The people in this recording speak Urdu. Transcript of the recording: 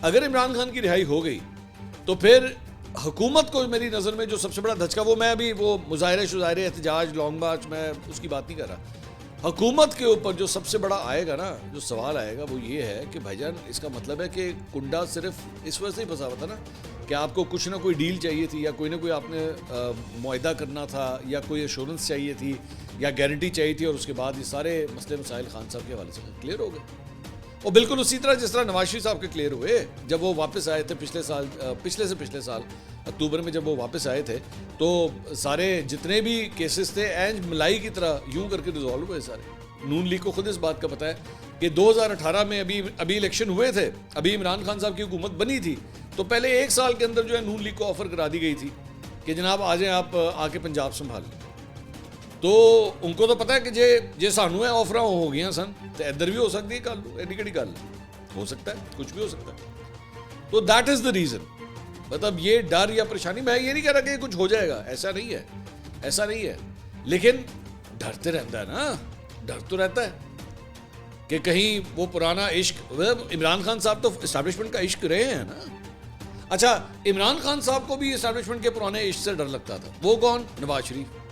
اگر عمران خان کی رہائی ہو گئی تو پھر حکومت کو میری نظر میں جو سب سے بڑا دھچکا، وہ میں ابھی وہ مظاہرے احتجاج لانگ مارچ میں اس کی بات نہیں کر رہا، حکومت کے اوپر جو سب سے بڑا آئے گا نا، جو سوال آئے گا وہ یہ ہے کہ بھائی جان اس کا مطلب ہے کہ کنڈا صرف اس وجہ سے ہی پھنسا ہوا تھا نا کہ آپ کو کچھ نہ کوئی ڈیل چاہیے تھی، یا کوئی نہ کوئی آپ نے معاہدہ کرنا تھا، یا کوئی ایشورنس چاہیے تھی، یا گارنٹی چاہیے تھی، اور اس کے بعد یہ سارے مسئلے مسائل خان صاحب کے حوالے سے کلیئر ہو گئے. اور بالکل اسی طرح جس طرح نواز شریف صاحب کے کلیئر ہوئے جب وہ واپس آئے تھے پچھلے سال اکتوبر میں جب وہ واپس آئے تھے تو سارے جتنے بھی کیسز تھے اینج ملائی کی طرح یوں کر کے ریزالو ہوئے سارے. نون لیگ کو خود اس بات کا پتہ ہے کہ 2018 میں ابھی الیکشن ہوئے تھے، ابھی عمران خان صاحب کی حکومت بنی تھی، تو پہلے ایک سال کے اندر جو ہے نون لیگ کو آفر کرا دی گئی تھی کہ جناب آ جائیں آپ آ کے پنجاب سنبھال لیں. تو ان کو تو پتہ ہے کہ جے سانو ہے آفر ہو گیا سن تو ادھر بھی ہو سکتی ہے، کر لو ایڈی کیڑی گل ہو سکتا ہے، کچھ بھی ہو سکتا ہے. تو دیٹ از دا ریزن. مطلب یہ ڈر یا پریشانی، میں یہ نہیں کہہ رہا کہ کچھ ہو جائے گا، ایسا نہیں ہے، لیکن ڈرتے رہتا ہے نا، ڈر تو رہتا ہے کہ کہیں وہ پرانا عشق، عمران خان صاحب تو اسٹیبلشمنٹ کا عشق رہے ہیں نا. اچھا عمران خان صاحب کو بھی اسٹیبلشمنٹ کے پرانے عشق سے ڈر لگتا تھا، وہ کون؟ نواز شریف.